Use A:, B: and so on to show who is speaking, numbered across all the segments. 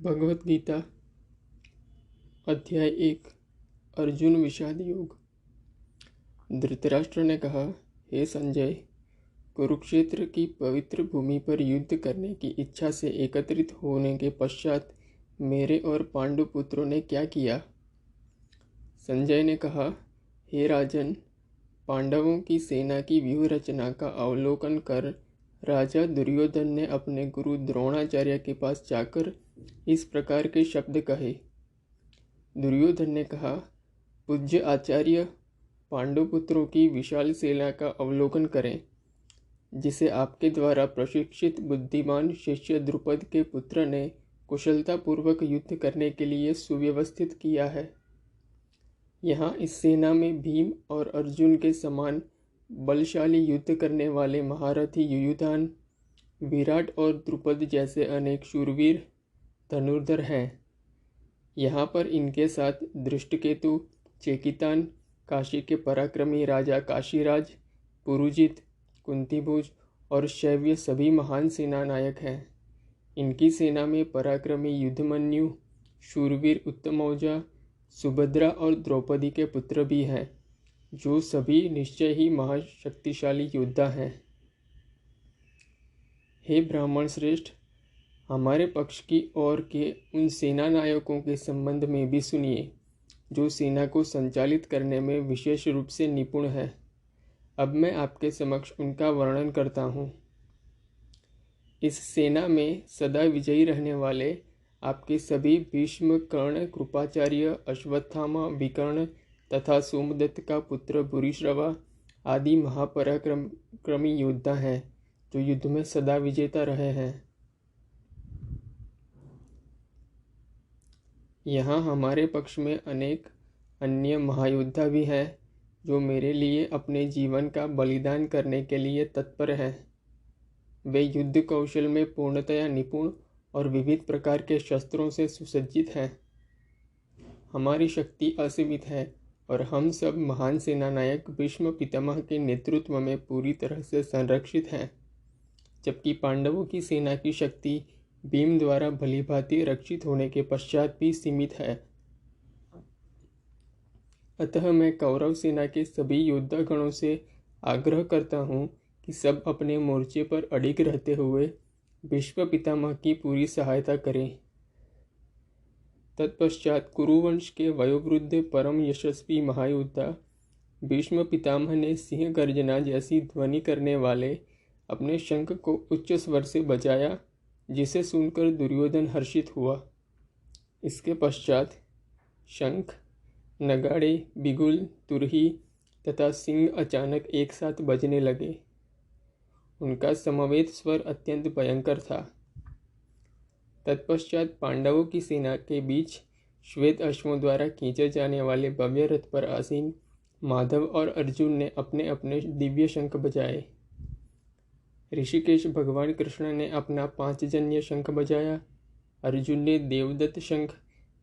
A: भगवत गीता अध्याय 1 अर्जुन विषाद योग। धृतराष्ट्र ने कहा, हे संजय, कुरुक्षेत्र की पवित्र भूमि पर युद्ध करने की इच्छा से एकत्रित होने के पश्चात मेरे और पांडु पुत्रों ने क्या किया? संजय ने कहा, हे राजन, पांडवों की सेना की व्यूह रचना का अवलोकन कर राजा दुर्योधन ने अपने गुरु द्रोणाचार्य के पास जाकर इस प्रकार के शब्द कहे। दुर्योधन ने कहा, पूज्य आचार्य, पांडुपुत्रों की विशाल सेना का अवलोकन करें, जिसे आपके द्वारा प्रशिक्षित बुद्धिमान शिष्य द्रुपद के पुत्र ने कुशलतापूर्वक युद्ध करने के लिए सुव्यवस्थित किया है। यहाँ इस सेना में भीम और अर्जुन के समान बलशाली युद्ध करने वाले महारथी युयुधान, विराट और द्रुपद जैसे अनेक शूरवीर धनुर्धर हैं। यहाँ पर इनके साथ दृष्टकेतु, चेकितान, काशी के पराक्रमी राजा काशीराज, पुरुजित, कुंतीभुज और शैव्य सभी महान सेना नायक हैं। इनकी सेना में पराक्रमी युद्धमन्यु, शूरवीर उत्तमौजा, सुभद्रा और द्रौपदी के पुत्र भी हैं, जो सभी निश्चय ही महाशक्तिशाली योद्धा हैं। हे ब्राह्मण श्रेष्ठ, हमारे पक्ष की ओर के उन सेना नायकों के संबंध में भी सुनिए, जो सेना को संचालित करने में विशेष रूप से निपुण है। अब मैं आपके समक्ष उनका वर्णन करता हूँ। इस सेना में सदा विजयी रहने वाले आपके सभी भीष्म, कर्ण, कृपाचार्य, अश्वत्थामा, विकर्ण तथा सोमदत्त का पुत्र भूरिश्रवा आदि महापराक्रमी योद्धा हैं, जो युद्ध में सदा विजेता रहे हैं। यहाँ हमारे पक्ष में अनेक अन्य महायोद्धा भी हैं, जो मेरे लिए अपने जीवन का बलिदान करने के लिए तत्पर हैं। वे युद्ध कौशल में पूर्णतया निपुण और विविध प्रकार के शस्त्रों से सुसज्जित हैं। हमारी शक्ति असीमित है और हम सब महान सेना नायक भीष्म पितामह के नेतृत्व में पूरी तरह से संरक्षित हैं, जबकि पांडवों की सेना की शक्ति भीम द्वारा भलीभांति रक्षित होने के पश्चात भी सीमित है। अतः मैं कौरव सेना के सभी योद्धा गणों से आग्रह करता हूँ कि सब अपने मोर्चे पर अडिग रहते हुए भीष्म पितामह की पूरी सहायता करें। तत्पश्चात कुरुवंश के वयोवृद्ध परम यशस्वी महायोद्धा भीष्म पितामह ने सिंह गर्जना जैसी ध्वनि करने वाले अपने शंख को उच्च स्वर से बजाया, जिसे सुनकर दुर्योधन हर्षित हुआ। इसके पश्चात शंख, नगाड़े, बिगुल, तुरही तथा सिंह अचानक एक साथ बजने लगे। उनका समवेत स्वर अत्यंत भयंकर था। तत्पश्चात पांडवों की सेना के बीच श्वेत अश्वों द्वारा खींचे जाने वाले भव्य रथ पर आसीन माधव और अर्जुन ने अपने अपने दिव्य शंख बजाए। ऋषिकेश भगवान कृष्ण ने अपना पांचजन्य शंख बजाया। अर्जुन ने देवदत्त शंख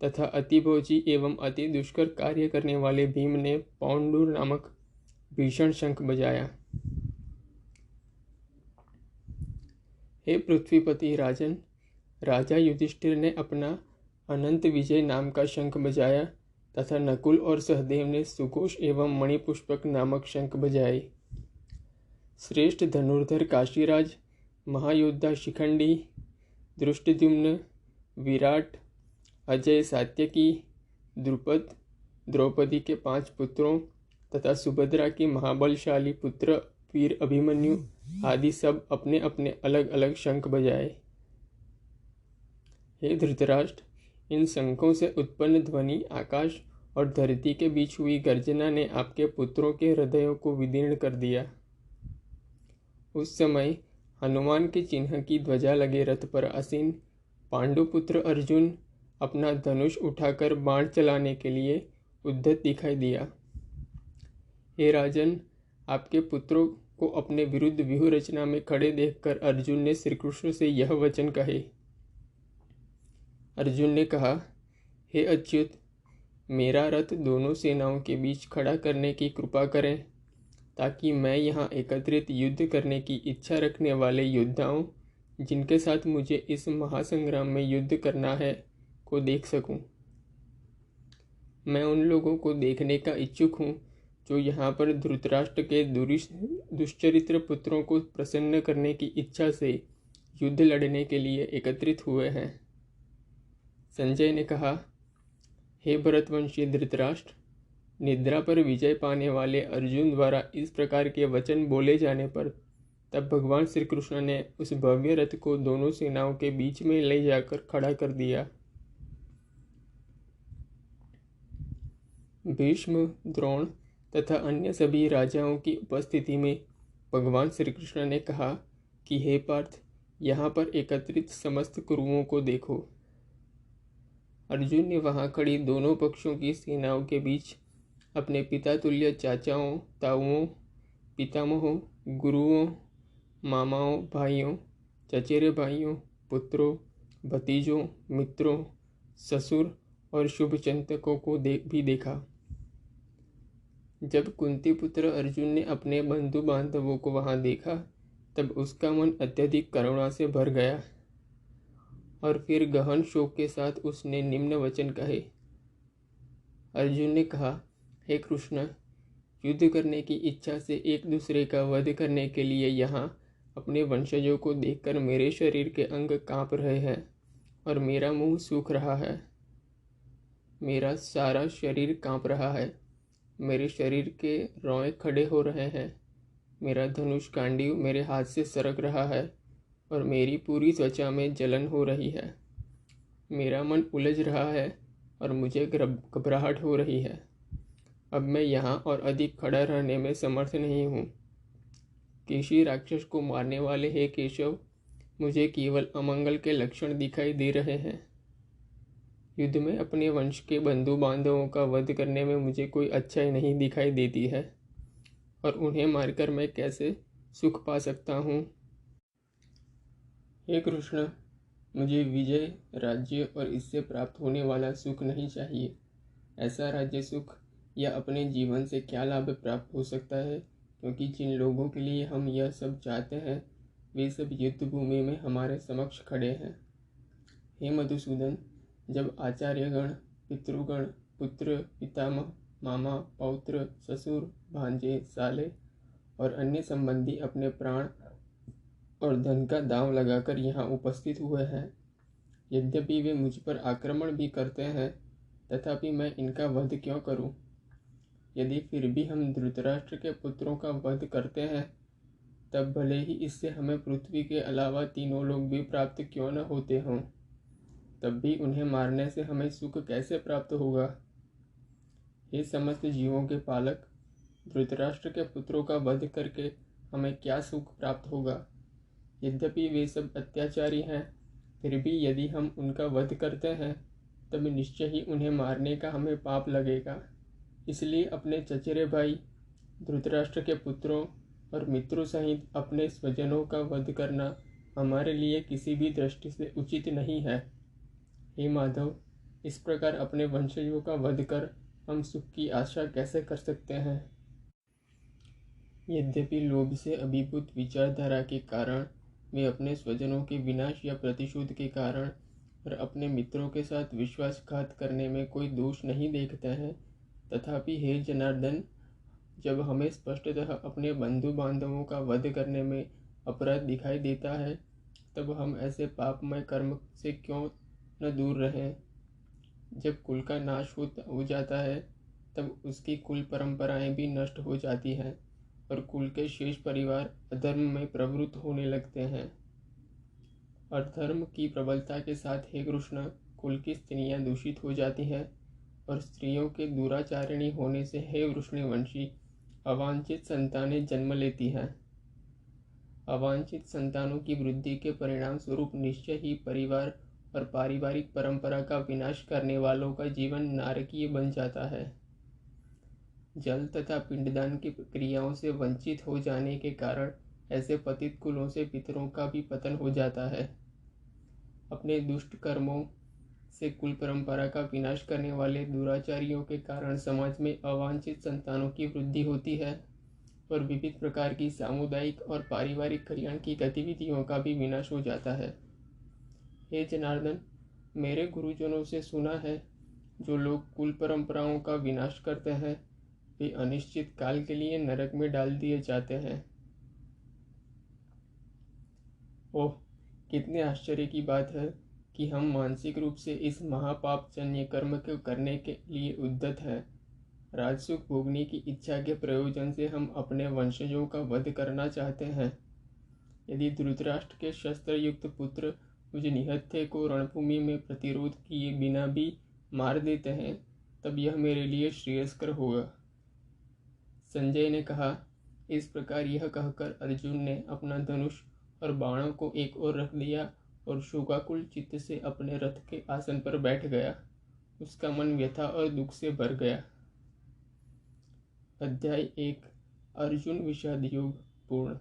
A: तथा अतिभोजी एवं अति दुष्कर कार्य करने वाले भीम ने पौंडुर नामक भीषण शंख बजाया। हे पृथ्वीपति राजन, राजा युधिष्ठिर ने अपना अनंत विजय नाम का शंख बजाया तथा नकुल और सहदेव ने सुघोष एवं मणिपुष्पक नामक शंख बजाए। श्रेष्ठ धनुर्धर काशीराज, महायोद्धा शिखंडी, दृष्टद्युम्न, विराट, अजय सात्यकी, द्रुपद, द्रौपदी के 5 पुत्रों तथा सुभद्रा के महाबलशाली पुत्र वीर अभिमन्यु आदि सब अपने अपने अलग अलग शंख बजाए। हे धृतराष्ट्र, इन शंखों से उत्पन्न ध्वनि आकाश और धरती के बीच हुई गर्जना ने आपके पुत्रों के हृदयों को विदीर्ण कर दिया। उस समय हनुमान के चिन्ह की ध्वजा लगे रथ पर आसीन पांडुपुत्र अर्जुन अपना धनुष उठाकर बाण चलाने के लिए उद्यत दिखाई दिया। हे राजन, आपके पुत्रों को अपने विरुद्ध व्यूह रचना में खड़े देखकर अर्जुन ने श्री कृष्ण से यह वचन कहे। अर्जुन ने कहा, हे अच्युत, मेरा रथ दोनों सेनाओं के बीच खड़ा करने की कृपा करें, ताकि मैं यहाँ एकत्रित युद्ध करने की इच्छा रखने वाले योद्धाओं, जिनके साथ मुझे इस महासंग्राम में युद्ध करना है, को देख सकूं। मैं उन लोगों को देखने का इच्छुक हूँ जो यहाँ पर धृतराष्ट्र के दुष्चरित्र पुत्रों को प्रसन्न करने की इच्छा से युद्ध लड़ने के लिए एकत्रित हुए हैं। संजय ने कहा, हे भरतवंशी धृतराष्ट्र, निद्रा पर विजय पाने वाले अर्जुन द्वारा इस प्रकार के वचन बोले जाने पर तब भगवान श्री कृष्ण ने उस भव्य रथ को दोनों सेनाओं के बीच में ले जाकर खड़ा कर दिया। भीष्म, द्रोण तथा अन्य सभी राजाओं की उपस्थिति में भगवान श्री कृष्ण ने कहा कि हे पार्थ, यहाँ पर एकत्रित समस्त कुरुओं को देखो। अर्जुन ने वहाँ खड़ी दोनों पक्षों की सेनाओं के बीच अपने पिता तुल्य चाचाओं, ताऊओं, पितामहों, गुरुओं, मामाओं, भाइयों, चचेरे भाइयों, पुत्रों, भतीजों, मित्रों, ससुर और शुभचिंतकों को भी देखा। जब कुंती पुत्र अर्जुन ने अपने बंधु बांधवों को वहां देखा तब उसका मन अत्यधिक करुणा से भर गया और फिर गहन शोक के साथ उसने निम्न वचन कहे। अर्जुन ने कहा, हे कृष्ण, युद्ध करने की इच्छा से एक दूसरे का वध करने के लिए यहाँ अपने वंशजों को देखकर मेरे शरीर के अंग कांप रहे हैं और मेरा मुंह सूख रहा है। मेरा सारा शरीर कांप रहा है, मेरे शरीर के रोए खड़े हो रहे हैं, मेरा धनुष गांडीव मेरे हाथ से सरक रहा है और मेरी पूरी त्वचा में जलन हो रही है। मेरा मन उलझ रहा है और मुझे घबराहट हो रही है। अब मैं यहाँ और अधिक खड़ा रहने में समर्थ नहीं हूँ। केशी राक्षस को मारने वाले हे केशव, मुझे केवल अमंगल के लक्षण दिखाई दे रहे हैं। युद्ध में अपने वंश के बंधु बांधवों का वध करने में मुझे कोई अच्छाई नहीं दिखाई देती है और उन्हें मारकर मैं कैसे सुख पा सकता हूँ। हे कृष्ण, मुझे विजय, राज्य और इससे प्राप्त होने वाला सुख नहीं चाहिए। ऐसा राज्य सुख या अपने जीवन से क्या लाभ प्राप्त हो सकता है, क्योंकि जिन लोगों के लिए हम यह सब चाहते हैं वे सब युद्ध भूमि में हमारे समक्ष खड़े हैं। हे मधुसूदन, जब आचार्यगण, पितृगण, पुत्र, पितामह, मामा, पौत्र, ससुर, भांजे, साले और अन्य संबंधी अपने प्राण और धन का दांव लगाकर यहाँ उपस्थित हुए हैं, यद्यपि वे मुझ पर आक्रमण भी करते हैं, तथापि मैं इनका वध क्यों करूं? यदि फिर भी हम धृतराष्ट्र के पुत्रों का वध करते हैं, तब भले ही इससे हमें पृथ्वी के अलावा तीनों लोग भी प्राप्त क्यों न होते हों, तब भी उन्हें मारने से हमें सुख कैसे प्राप्त होगा? हे समस्त जीवों के पालक, धृतराष्ट्र के पुत्रों का वध करके हमें क्या सुख प्राप्त होगा? यद्यपि वे सब अत्याचारी हैं, फिर भी यदि हम उनका वध करते हैं तब निश्चय ही उन्हें मारने का हमें पाप लगेगा। इसलिए अपने चचेरे भाई धृतराष्ट्र के पुत्रों और मित्रों सहित अपने स्वजनों का वध करना हमारे लिए किसी भी दृष्टि से उचित नहीं है। हे माधव, इस प्रकार अपने वंशजों का वध कर हम सुख की आशा कैसे कर सकते हैं? यद्यपि लोभ से अभिभूत विचारधारा के कारण वे अपने स्वजनों के विनाश या प्रतिशोध के कारण और अपने मित्रों के साथ विश्वासघात करने में कोई दोष नहीं देखते हैं, तथापि हे जनार्दन, जब हमें स्पष्टतः अपने बंधु बांधवों का वध करने में अपराध दिखाई देता है, तब हम ऐसे पापमय कर्म से क्यों न दूर रहें? जब कुल का नाश हो जाता है तब उसकी कुल परंपराएं भी नष्ट हो जाती हैं और कुल के शेष परिवार अधर्म में प्रवृत्त होने लगते हैं। और धर्म की प्रबलता के साथ हे कृष्ण, कुल की स्त्रियां दूषित हो जाती हैं और स्त्रियों के दुराचारिणी होने से हे वृष्णिवंशी अवांछित संतानें जन्म लेती हैं। अवांछित संतानों की वृद्धि के परिणाम स्वरूप निश्चय ही परिवार और पारिवारिक परंपरा का विनाश करने वालों का जीवन नारकीय बन जाता है। जल तथा पिंडदान की क्रियाओं से वंचित हो जाने के कारण ऐसे पतित कुलों से पितरों का भी पतन हो जाता है। अपने दुष्ट कर्मों से कुल परंपरा का विनाश करने वाले दुराचारियों के कारण समाज में अवांछित संतानों की वृद्धि होती है और विविध प्रकार की सामुदायिक और पारिवारिक कल्याण की गतिविधियों का भी विनाश हो जाता है। हे जनार्दन, मेरे गुरुजनों से सुना है, जो लोग कुल परंपराओं का विनाश करते हैं वे अनिश्चित काल के लिए नरक में डाल दिए जाते हैं। ओह, कितने आश्चर्य की बात है कि हम मानसिक रूप से इस महापापजन्य कर्म को करने के लिए उद्यत हैं। राजसुख भोगने की इच्छा के प्रयोजन से हम अपने वंशजों का वध करना चाहते हैं। यदि धृतराष्ट्र के शस्त्र युक्त पुत्र मुझ निहत्थे को रणभूमि में प्रतिरोध किए बिना भी मार देते हैं, तब यह मेरे लिए श्रेयस्कर होगा। संजय ने कहा। इस प्रकार यह कहकर अर्जुन ने अपना धनुष और बाणों को एक ओर रख दिया और शोकाकुल चित्त से अपने रथ के आसन पर बैठ गया। उसका मन व्यथा और दुख से भर गया। अध्याय 1 अर्जुन विषाद योग पूर्ण।